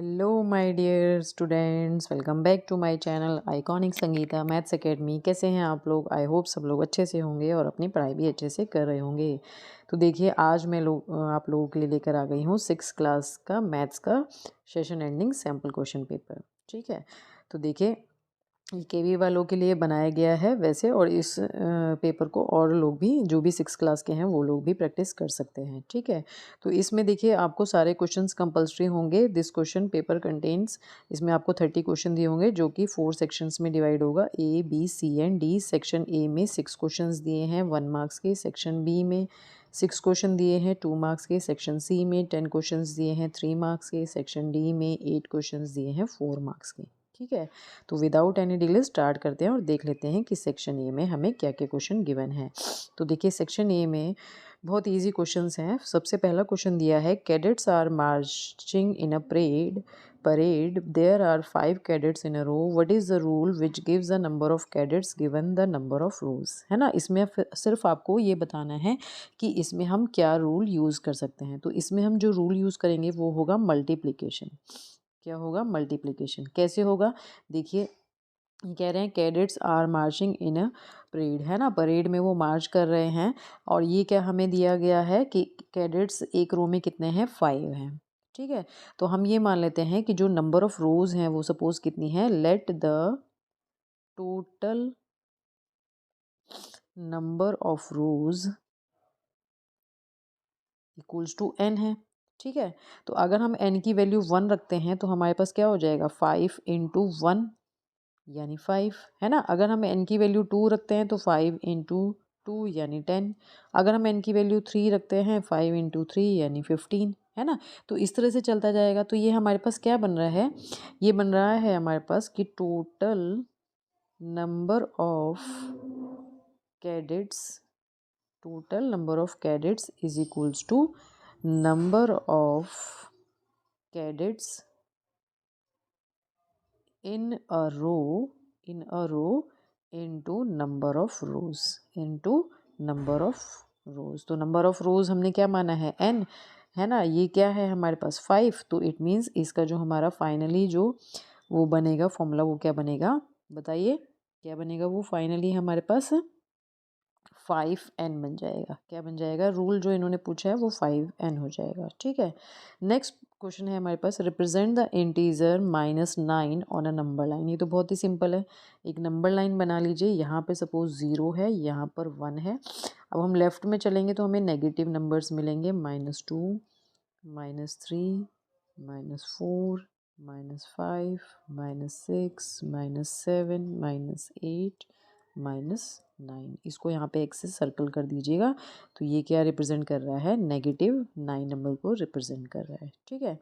Hello my dear students, welcome back to my channel iconic Sangeeta maths academy. कैसे हैं आप लोग? आई होप सब लोग अच्छे से होंगे और अपनी पढ़ाई भी अच्छे से कर रहे होंगे। तो देखिए, आज मैं आप लोगों के लिए लेकर आ गई हूँ 6 क्लास का मैथ्स का session ending sample question paper. ठीक है, तो देखिए ये केवी वालों के लिए बनाया गया है वैसे, और इस पेपर को और लोग भी जो भी 6 क्लास के हैं वो लोग भी प्रैक्टिस कर सकते हैं। ठीक है, तो इसमें देखिए आपको सारे क्वेश्चंस कंपलसरी होंगे। दिस क्वेश्चन पेपर कंटेन्स, इसमें आपको 30 क्वेश्चन दिए होंगे जो कि 4 सेक्शंस में डिवाइड होगा, A B C and D. Section A में 6 क्वेश्चंस दिए हैं 1 मार्क्स के, सेक्शन बी में 6 क्वेश्चन दिए हैं 2 मार्क्स के, सेक्शन सी में 10 क्वेश्चंस दिए हैं 3 मार्क्स के, सेक्शन डी में 8 क्वेश्चंस दिए हैं 4 मार्क्स के। ठीक है, तो विदाउट एनी डिले स्टार्ट करते हैं और देख लेते हैं कि सेक्शन ए में हमें क्या क्या क्वेश्चन गिवन है। तो देखिए सेक्शन ए में बहुत इजी क्वेश्चंस हैं। सबसे पहला क्वेश्चन दिया है, cadets are marching in a parade there are 5 cadets in a row, what is the rule which gives the number of cadets given the number of rows. है ना, इसमें सिर्फ आपको ये बताना है कि इसमें हम क्या रूल यूज़ कर सकते हैं। तो इसमें हम जो रूल यूज़ करेंगे वो होगा मल्टीप्लिकेशन। क्या होगा? मल्टीप्लिकेशन। कैसे होगा? देखिए कह रहे हैं cadets are marching in a parade, है ना, परेड में वो मार्च कर रहे हैं। और ये क्या हमें दिया गया है कि कैडेट्स एक रो में कितने हैं? 5 हैं। ठीक है, तो हम ये मान लेते हैं कि जो नंबर ऑफ रोज हैं वो सपोज कितनी है, let the total number of rows equals to n है। ठीक है, तो अगर हम n की वैल्यू 1 रखते हैं तो हमारे पास क्या हो जाएगा, 5 इंटू 1 यानी 5, है ना। अगर हम n की वैल्यू 2 रखते हैं तो 5 इंटू 2 यानी 10। अगर हम n की वैल्यू 3 रखते हैं 5 इंटू 3 यानी 15, है ना। तो इस तरह से चलता जाएगा। तो ये हमारे पास क्या बन रहा है, ये बन रहा है हमारे पास कि total number of cadets, total number of cadets is equals to number of cadets in a row into number of rows into number of rows। तो नंबर ऑफ रोज हमने क्या माना है, n, है ना। ये क्या है हमारे पास 5, तो इट मीन्स इसका जो हमारा फाइनली जो वो बनेगा फॉर्मूला, वो क्या बनेगा बताइए, क्या बनेगा वो फाइनली हमारे पास 5n बन जाएगा। क्या बन जाएगा? रूल जो इन्होंने पूछा है वो 5n हो जाएगा। ठीक है, नेक्स्ट क्वेश्चन है हमारे पास, represent the integer -9 on a number line. ये तो बहुत ही सिंपल है, एक नंबर लाइन बना लीजिए। यहाँ पे सपोज 0 है, यहाँ पर 1 है। अब हम लेफ्ट में चलेंगे तो हमें नेगेटिव नंबर्स मिलेंगे, -2, -3, -4, -5, -6, -7, -8, -9। इसको यहाँ पे एक्स से सर्कल कर दीजिएगा। तो ये क्या रिप्रेजेंट कर रहा है, -9 नंबर को रिप्रेजेंट कर रहा है। ठीक है,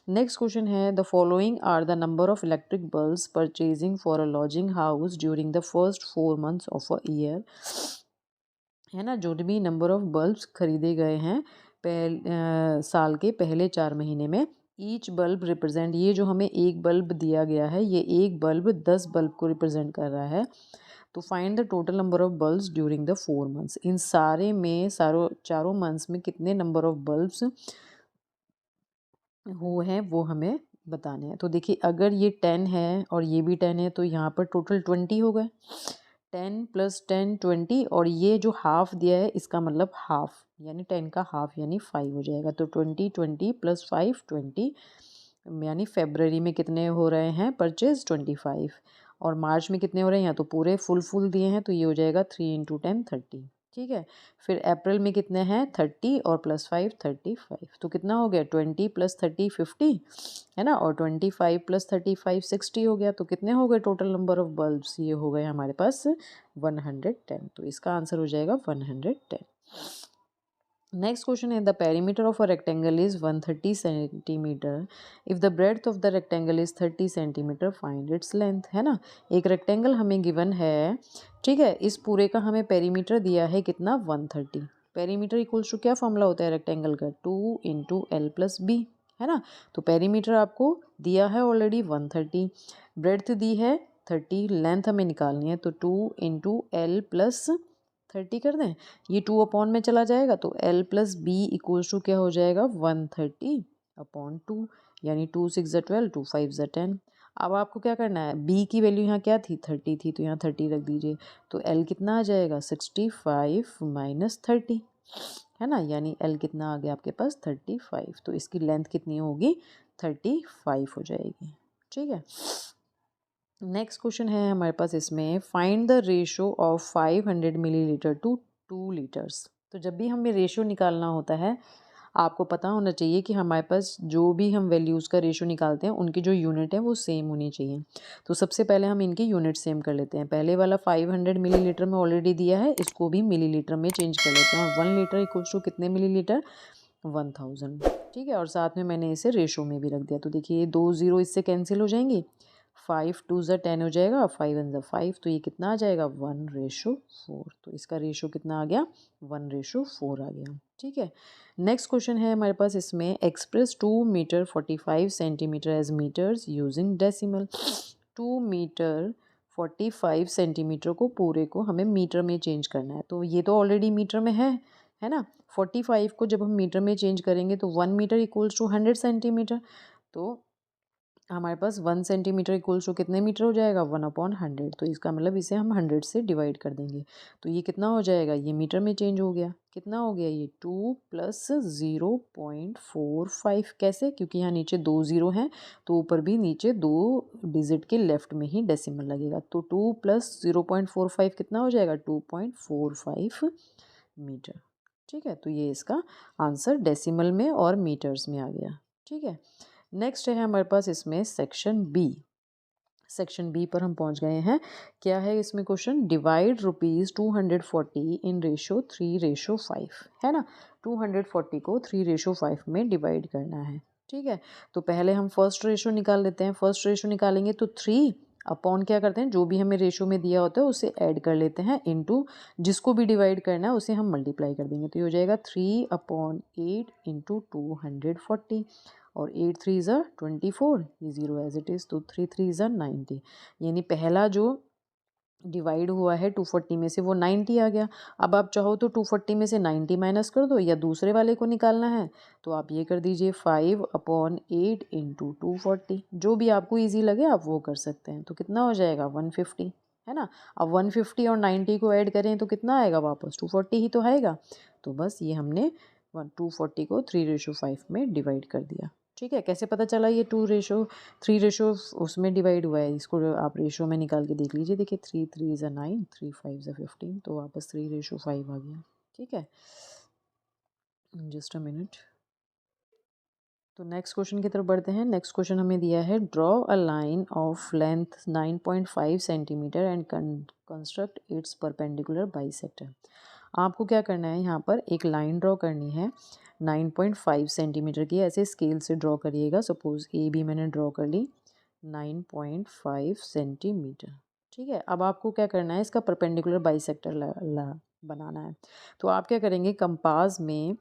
नेक्स्ट क्वेश्चन है, the following are the number of electric bulbs purchasing for a lodging house during the first 4 months of a year. है ना, जो भी नंबर ऑफ बल्ब्स खरीदे गए हैं साल के पहले 4 महीने में। ईच बल्ब रिप्रेजेंट, ये जो हमें एक बल्ब दिया गया है, ये एक बल्ब 10 बल्ब को रिप्रेजेंट कर रहा है। तो find the total number of bulbs during the 4 months. इन सारे में चारों मंथ्स में कितने नंबर ऑफ बल्ब्स वो हैं वो हमें बताने हैं। तो देखिए अगर ये 10 है और ये भी 10 है तो यहाँ पर टोटल 20 हो गए। 10 + 10 20, और ये जो हाफ दिया है इसका मतलब हाफ, यानी 10 का हाफ यानी 5 हो जाएगा। तो 20 20 + 5 20, यानी फेब्रवरी में कितने हो रहे हैं परचेज, 25। और मार्च में कितने हो रहे हैं, यहाँ तो पूरे फुल दिए हैं तो ये हो जाएगा 3 × 10 30। ठीक है, फिर अप्रैल में कितने हैं 30 और +5 35। तो कितना हो गया 20 + 30 50, है ना। और 25 + 35 60 हो गया। तो कितने हो गए टोटल नंबर ऑफ बल्ब्स, ये हो गए हमारे पास 110। तो इसका आंसर हो जाएगा 110। नेक्स्ट क्वेश्चन है, the perimeter of a rectangle is 130 centimetre if the breadth of the rectangle is 30 centimetre, find its length. है ना, एक रेक्टेंगल हमें गिवन है। ठीक है, इस पूरे का हमें पेरीमीटर दिया है कितना, 130। पेरीमीटर इक्वल्स टू क्या फॉर्मूला होता है रेक्टेंगल का, 2 × L + B, है ना। तो पेरीमीटर आपको दिया है ऑलरेडी 130, ब्रेड्थ दी है 30, लेंथ हमें निकालनी है। तो 2 × L + 30 कर दें, ये 2 अपॉन में चला जाएगा तो L + B इक्वल्स टू क्या हो जाएगा 130/2। यानी 2 6 ज़ा 12, 2 5 ज़ा 10। अब आपको क्या करना है, बी की वैल्यू यहाँ क्या थी, 30 थी, तो यहाँ 30 रख दीजिए। तो एल कितना आ जाएगा, 65 माइनस 30, है ना, यानी एल कितना आ गया आपके पास, 35। तो इसकी लेंथ कितनी होगी, 35 हो जाएगी। ठीक है, नेक्स्ट क्वेश्चन है हमारे पास इसमें, find the ratio of 500 millilitre to 2 litres. तो जब भी हमें रेशो निकालना होता है, आपको पता होना चाहिए कि हमारे पास जो भी हम वैल्यूज़ का रेशो निकालते हैं उनकी जो यूनिट है वो सेम होनी चाहिए। तो सबसे पहले हम इनकी यूनिट सेम कर लेते हैं। पहले वाला 500 मिलीलीटर में ऑलरेडी दिया है, इसको भी मिलीलीटर में चेंज कर लेते हैं। और 1 लीटर इक्वल्स टू कितने मिलीलीटर, 1000। ठीक है, और साथ में मैंने इसे रेशो में भी रख दिया। तो देखिए 2 0 इससे कैंसिल हो जाएंगी, 5 2 ज़ा 10 हो जाएगा, 5 1 ज़ा 5, तो ये कितना आ जाएगा, 1:4। तो इसका रेशो कितना आ गया, 1:4 आ गया। ठीक है, नेक्स्ट क्वेश्चन है हमारे पास इसमें, express 2 metre 45 centimetre as metres using decimal. 2 metre 45 centimetre को पूरे को हमें मीटर में चेंज करना है। तो ये तो ऑलरेडी मीटर में है ना। 45 को जब हम मीटर में चेंज करेंगे तो 1 मीटर इक्वल्स टू 100 सेंटीमीटर। तो हमारे पास 1 सेंटीमीटर इक्वल्स टू कितने मीटर हो जाएगा, 1/100। तो इसका मतलब इसे हम 100 से डिवाइड कर देंगे। तो ये कितना हो जाएगा, ये मीटर में चेंज हो गया, कितना हो गया, ये 2 + 0.45। कैसे, क्योंकि यहाँ नीचे 2 0 हैं, तो ऊपर भी नीचे 2 डिजिट के लेफ्ट में ही डेसिमल लगेगा। तो 2 + 0.45 कितना हो जाएगा, 2.45 मीटर। ठीक है, तो ये इसका आंसर डेसिमल में और मीटर्स में आ गया। ठीक है, नेक्स्ट है हमारे पास इसमें सेक्शन बी। सेक्शन बी पर हम पहुंच गए हैं। क्या है इसमें क्वेश्चन, डिवाइड ₹240 इन रेशो 3:5, है ना। 240 को 3:5 में डिवाइड करना है। ठीक है, तो पहले हम फर्स्ट रेशो निकाल लेते हैं। फर्स्ट रेशो निकालेंगे तो 3 अपॉन क्या करते हैं, जो भी हमें रेशो में दिया होता है उसे ऐड कर लेते हैं, इनटू जिसको भी डिवाइड करना है उसे हम मल्टीप्लाई कर देंगे। तो ये हो जाएगा 3/8 इंटू 240, और 8 3 ज़ा 24, ये 0 एज इट इज़। तो 3 3 ज़ा 90, यानी पहला जो डिवाइड हुआ है 240 में से वो 90 आ गया। अब आप चाहो तो 240 में से 90 माइनस कर दो, या दूसरे वाले को निकालना है तो आप ये कर दीजिए 5/8 इंटू 240, जो भी आपको ईजी लगे आप वो कर सकते हैं। तो कितना हो जाएगा, 150, है ना। अब 150 और 90 को ऐड करें तो कितना आएगा वापस, 240 ही तो आएगा। तो बस ये हमने 240 को 3:5 में डिवाइड कर दिया। ठीक है, कैसे पता चला ये 3 उसमें डिवाइड हुआ है, इसको आप रेशो में निकाल के देख लीजिए। देखिए 3 3 ज़ा 9, 3 5 ज़ा 15, तो वापस 3:5 आ गया। ठीक है, जस्ट अ मिनट। तो नेक्स्ट क्वेश्चन की तरफ बढ़ते हैं। नेक्स्ट क्वेश्चन हमें दिया है, draw a line of length 9.5 centimetre and construct it's perpendicular bisector. आपको क्या करना है, यहाँ पर एक लाइन ड्रॉ करनी है 9.5 सेंटीमीटर की, ऐसे स्केल से ड्रॉ करिएगा। सपोज ए भी मैंने ड्रॉ कर ली 9.5 सेंटीमीटर। ठीक है, अब आपको क्या करना है, इसका परपेंडिकुलर बाइसेक्टर बनाना है। तो आप क्या करेंगे, कंपास में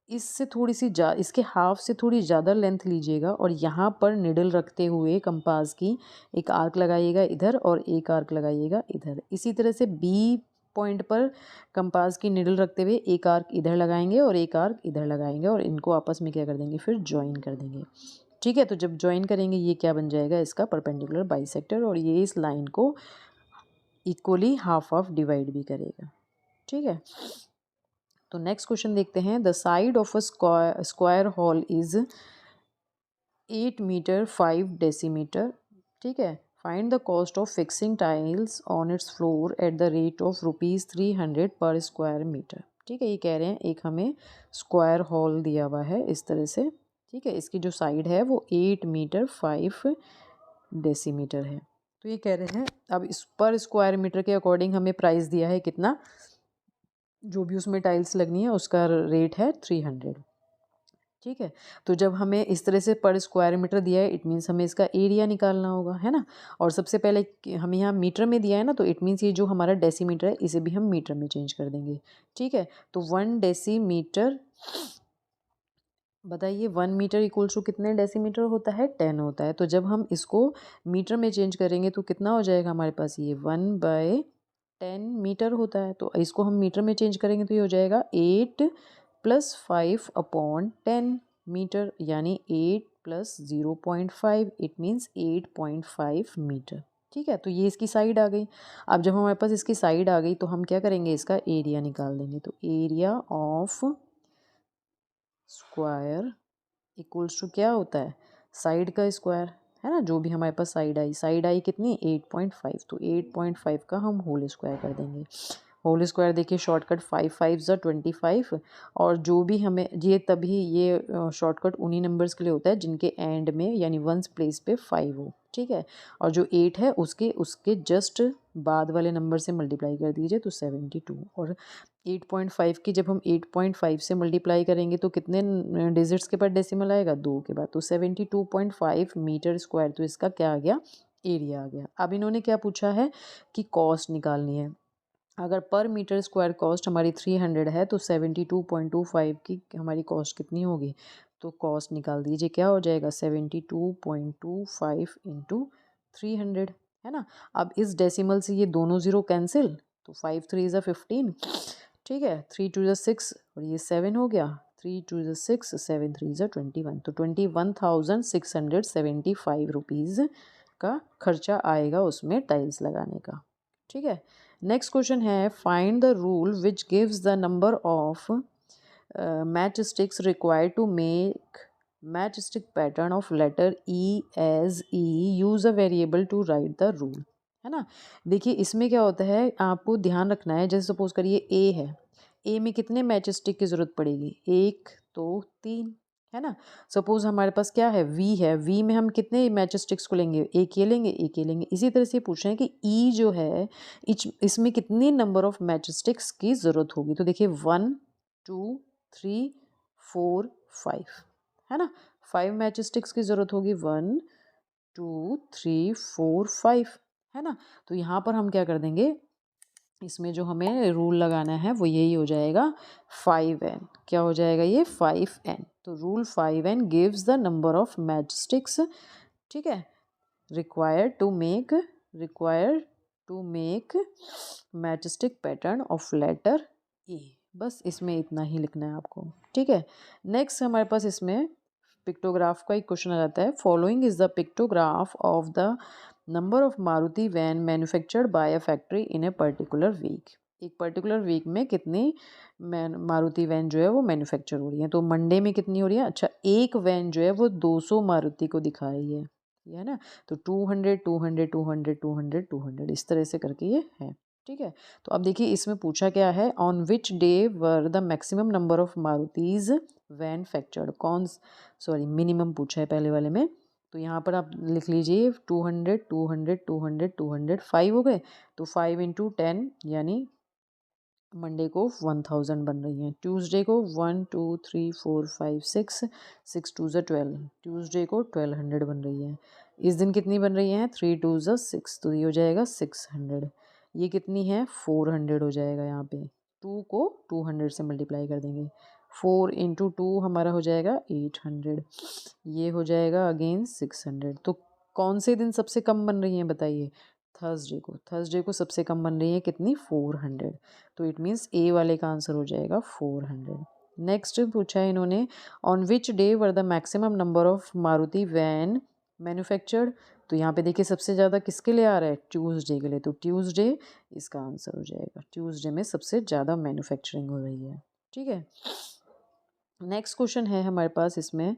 इससे थोड़ी सी इसके हाफ से थोड़ी ज़्यादा लेंथ लीजिएगा, और यहाँ पर निडल रखते हुए कंपास की एक आर्क लगाइएगा इधर, और एक आर्क लगाइएगा इधर। इसी तरह से बी पॉइंट पर कंपास की निडल रखते हुए एक आर्क इधर लगाएंगे और एक आर्क इधर लगाएंगे, और इनको आपस में क्या कर देंगे, फिर ज्वाइन कर देंगे। ठीक है, तो जब ज्वाइन करेंगे ये क्या बन जाएगा, इसका परपेंडिकुलर बाइसेक्टर, और ये इस लाइन को इक्वली हाफ ऑफ डिवाइड भी करेगा। ठीक है, तो नेक्स्ट क्वेश्चन देखते हैं। The side of a square hall is 8 metre 5 decimetre. ठीक है, find the cost of fixing tiles on its floor at the rate of ₹300 per square metre. ठीक है, ये कह रहे हैं एक हमें स्क्वायर हॉल दिया हुआ है इस तरह से। ठीक है, इसकी जो साइड है वो 8 मीटर 5 डेसीमीटर है। तो ये कह रहे हैं, अब इस पर स्क्वायर मीटर के अकॉर्डिंग हमें प्राइस दिया है कितना, जो भी उसमें टाइल्स लगनी है उसका रेट है 300। ठीक है, तो जब हमें इस तरह से पर स्क्वायर मीटर दिया है, इट मीन्स हमें इसका एरिया निकालना होगा, है ना। और सबसे पहले हमें यहाँ मीटर में दिया है ना, तो इट मीन्स ये जो हमारा डेसीमीटर है इसे भी हम मीटर में चेंज कर देंगे। ठीक है, तो 1 डेसीमीटर, बताइए 1 मीटर इक्वल्स टू कितने डेसीमीटर होता है, 10 होता है। तो जब हम इसको मीटर में चेंज करेंगे तो कितना हो जाएगा हमारे पास, ये 1/10 मीटर होता है। तो इसको हम मीटर में चेंज करेंगे तो ये हो जाएगा 8 + 5/10 मीटर, यानी प्लस 0.5, इट मीन्स 8.5 मीटर। ठीक है, तो ये इसकी साइड आ गई। अब जब हमारे पास इसकी साइड आ गई तो हम क्या करेंगे, इसका एरिया निकाल देंगे। तो area of square equals to क्या होता है, साइड का स्क्वायर, है ना। जो भी हमारे पास साइड आई कितनी, 8.5, तो 8.5 का हम होल स्क्वायर कर देंगे। होल स्क्वायर देखिए शॉर्टकट 5 5 ज़ा 25, और जो भी हमें ये तभी ये शॉर्टकट उन्हीं नंबर्स के लिए होता है जिनके एंड में यानी वंस प्लेस पे 5 हो। ठीक है, और जो 8 है उसके उसके जस्ट बाद वाले नंबर से मल्टीप्लाई कर दीजिए तो 72। और 8.5 की जब हम 8.5 से मल्टीप्लाई करेंगे तो कितने डिजिट्स के बाद डेसिमल आएगा, 2 के बाद, तो 72.5 मीटर स्क्वायर। तो इसका क्या आ गया, एरिया आ गया। अब इन्होंने क्या पूछा है कि कॉस्ट निकालनी है। अगर पर मीटर स्क्वायर कॉस्ट हमारी 300 है तो 72.25 की हमारी कॉस्ट कितनी होगी, तो कॉस्ट निकाल दीजिए, क्या हो जाएगा 72.25 इंटू 300, है ना। अब इस डेसिमल से ये दोनों ज़ीरो कैंसिल, तो 5 3 ज़ा 15, ठीक है, 3 2 ज़ा 6 और ये 7 हो गया, 3 2 ज़ा 6 7 3 ज़ा 21, तो 21,675 रुपीज़ का खर्चा आएगा उसमें टाइल्स लगाने का। ठीक है, नेक्स्ट क्वेश्चन है, find the rule which gives the number of match sticks required to make match stick pattern of letter E as E, use a variable to write the rule, है ना। देखिए इसमें क्या होता है, आपको ध्यान रखना है, जैसे सपोज करिए ए है, ए में कितने मैच स्टिक की ज़रूरत पड़ेगी, 1 2 3, है ना। सपोज हमारे पास क्या है, वी है, वी में हम कितने मैच स्टिक्स को लेंगे, एक ये लेंगे, एक ये लेंगे। इसी तरह से पूछ रहे हैं कि ई जो है इसमें कितनी नंबर ऑफ मैच स्टिक्स की ज़रूरत होगी। तो देखिए 1 2 3 4 5, है ना, 5 मैच स्टिक्स की ज़रूरत होगी, 1 2 3 4 5, है ना। तो यहाँ पर हम क्या कर देंगे, इसमें जो हमें रूल लगाना है वो यही हो जाएगा 5n, क्या हो जाएगा ये 5n। तो rule 5n gives the number of match sticks, ठीक है, required to make match stick pattern of letter A. बस इसमें इतना ही लिखना है आपको। ठीक है, नेक्स्ट हमारे पास इसमें पिक्टोग्राफ का एक क्वेश्चन आ जाता है, following is the pictograph of the number of Maruti van manufactured by a factory in a particular week. एक पर्टिकुलर वीक में कितनी मारुति वैन जो है वो मैन्युफैक्चर हो रही है। तो मंडे में कितनी हो रही है, अच्छा एक वैन जो है वो 200 मारुति को दिखा रही है, ये है ना। तो 200 200 200 200 200 इस तरह से करके ये है। ठीक है, तो अब देखिए इसमें पूछा क्या है, on which day were the maximum number of Marutis manufactured, minimum पूछा है पहले वाले में। तो यहाँ पर आप लिख लीजिए 200 200 200 200 5 हो गए, तो 5 इंटू 10 यानी मंडे को 1000 बन रही हैं। ट्यूसडे को 1 2 3 4 5 6 6 2 ज़ा 12, ट्यूसडे को 1200 बन रही है। इस दिन कितनी बन रही हैं, 3 2 ज़ा 6, तो ये हो जाएगा 600। ये कितनी है, 400 हो जाएगा, यहाँ पे 2 को 200 से मल्टीप्लाई कर देंगे, 4 इंटू 2 हमारा हो जाएगा 800, ये हो जाएगा अगेन 600। तो कौन से दिन सबसे कम बन रही हैं बताइए, थर्सडे को सबसे कम बन रही है कितनी, 400। तो इट मीन्स ए वाले का आंसर हो जाएगा 400। नेक्स्ट पूछा है इन्होंने, on which day were the maximum number of Maruti van manufactured. तो यहाँ पे देखिए सबसे ज़्यादा किसके लिए आ रहा है, ट्यूसडे के लिए, तो ट्यूसडे इसका आंसर हो जाएगा, ट्यूसडे में सबसे ज़्यादा मैन्युफैक्चरिंग हो रही है। ठीक है, नेक्स्ट क्वेश्चन है हमारे पास इसमें,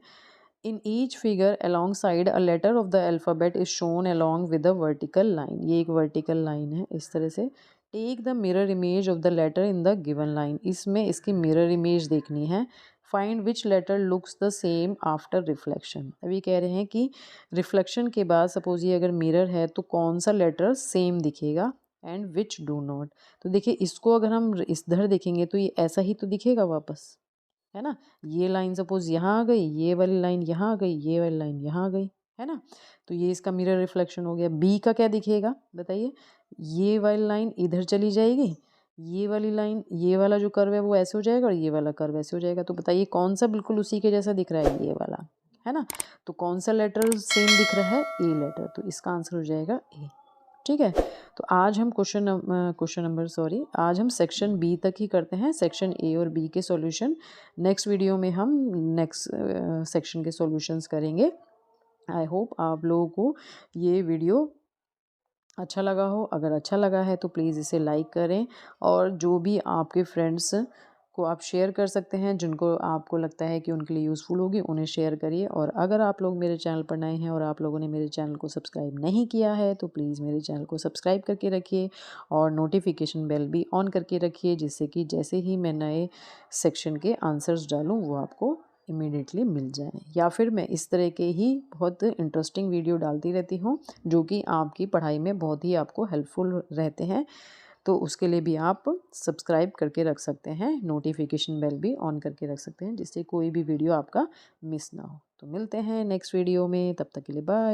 in each figure along side a letter of the alphabet is shown along with a vertical line. ये एक वर्टिकल लाइन है इस तरह से। Take the mirror image of the letter in the given line, इसमें इसकी मिरर इमेज देखनी है। Find which letter looks the same after reflection. अभी कह रहे हैं कि रिफ्लेक्शन के बाद सपोज ये अगर मिरर है तो कौन सा लेटर सेम दिखेगा, एंड विच डू नॉट। तो देखिए इसको अगर हम इधर देखेंगे तो ये ऐसा ही तो दिखेगा वापस, है ना। ये लाइन सपोज यहाँ आ गई, ये वाली लाइन यहाँ आ गई, ये वाली लाइन यहाँ आ गई, है ना। तो ये इसका मिरर रिफ्लेक्शन हो गया। बी का क्या दिखेगा बताइए, ये वाली लाइन इधर चली जाएगी, ये वाली लाइन, ये वाला जो कर्व है वो ऐसे हो जाएगा और ये वाला कर्व ऐसे हो जाएगा। तो बताइए कौन सा बिल्कुल उसी के जैसा दिख रहा है, ये वाला, है ना। तो कौन सा लेटर सेम दिख रहा है, ए लेटर, तो इसका आंसर हो जाएगा ए। ठीक है। तो आज हम आज हम सेक्शन बी तक ही करते हैं, सेक्शन ए और बी के सॉल्यूशन। नेक्स्ट वीडियो में हम नेक्स्ट सेक्शन के सॉल्यूशंस करेंगे। आई होप आप लोगों को ये वीडियो अच्छा लगा हो। अगर अच्छा लगा है तो प्लीज़ इसे लाइक करें, और जो भी आपके फ्रेंड्स को आप शेयर कर सकते हैं, जिनको आपको लगता है कि उनके लिए यूज़फुल होगी, उन्हें शेयर करिए। और अगर आप लोग मेरे चैनल पर नए हैं और आप लोगों ने मेरे चैनल को सब्सक्राइब नहीं किया है तो प्लीज़ मेरे चैनल को सब्सक्राइब करके रखिए और नोटिफिकेशन बेल भी ऑन करके रखिए, जिससे कि जैसे ही मैं नए सेक्शन के आंसर्स डालूँ वो आपको इमीडिएटली मिल जाए। या फिर मैं इस तरह के ही बहुत इंटरेस्टिंग वीडियो डालती रहती हूँ जो कि आपकी पढ़ाई में बहुत ही आपको हेल्पफुल रहते हैं। तो उसके लिए भी आप सब्सक्राइब करके रख सकते हैं, नोटिफिकेशन बेल भी ऑन करके रख सकते हैं, जिससे कोई भी वीडियो आपका मिस ना हो। तो मिलते हैं नेक्स्ट वीडियो में, तब तक के लिए बाय।